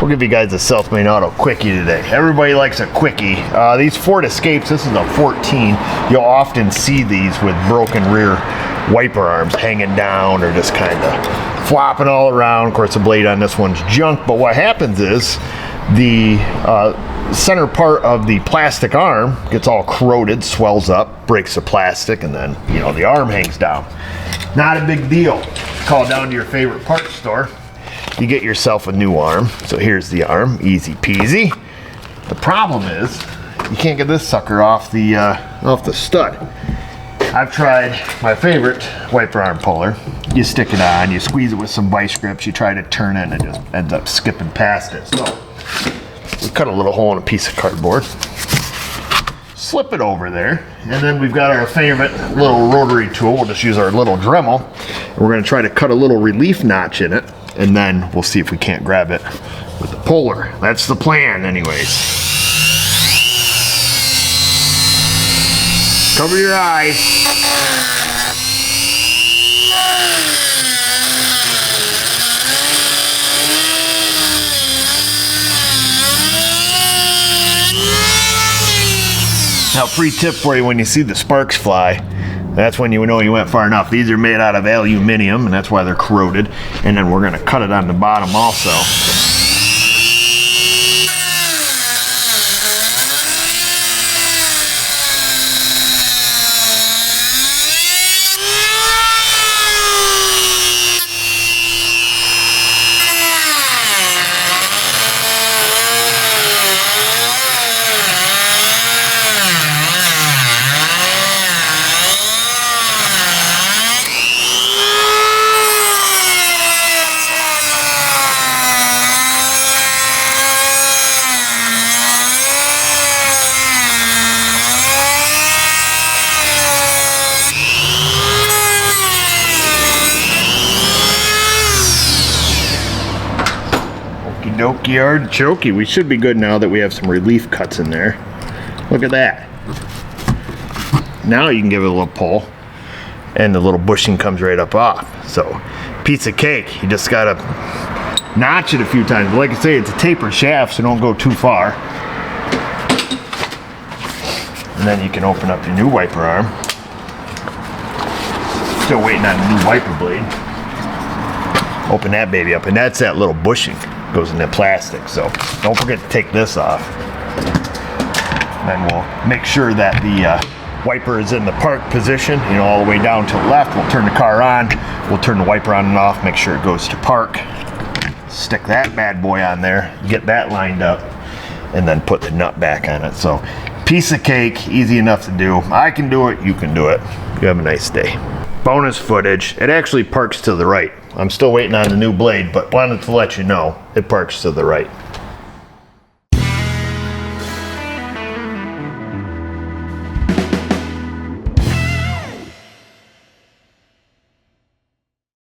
We'll give you guys a self-made auto quickie today. Everybody likes a quickie. These Ford Escapes, this is a 14. You'll often see these with broken rear wiper arms hanging down or just kind of flopping all around. Of course, the blade on this one's junk, but what happens is the center part of the plastic arm gets all corroded, swells up, breaks the plastic, and then, you know, the arm hangs down. Not a big deal. Call down to your favorite parts store. You get yourself a new arm. So here's the arm, easy peasy. The problem is you can't get this sucker off the stud. I've tried my favorite wiper arm puller. You stick it on, you squeeze it with some vice grips, you try to turn it, and it just ends up skipping past it. So we cut a little hole in a piece of cardboard, slip it over there, and then we've got our favorite little rotary tool. We'll just use our little Dremel, and we're going to try to cut a little relief notch in it, and then we'll see if we can't grab it with the puller. That's the plan anyways. Cover your eyes. Now, free tip for you: when you see the sparks fly, that's when you know you went far enough. These are made out of aluminum, and that's why they're corroded. And then we're gonna cut it on the bottom also. Okie artichoke. We should be good now that we have some relief cuts in there. Look at that. Now you can give it a little pull and the little bushing comes right up off. So, piece of cake. You just gotta notch it a few times. But like I say, it's a tapered shaft, so don't go too far. And then you can open up your new wiper arm. Still waiting on the new wiper blade. Open that baby up, and that's that little bushing. Goes in the plastic, so don't forget to take this off. Then we'll make sure that the wiper is in the park position, you know, all the way down to the left. We'll turn the car on, we'll turn the wiper on and off, make sure it goes to park. Stick that bad boy on there, get that lined up, and then put the nut back on it. So, piece of cake, easy enough to do. I can do it, you can do it. You have a nice day. Bonus footage, it actually parks to the right. I'm still waiting on the new blade, but wanted to let you know it parks to the right.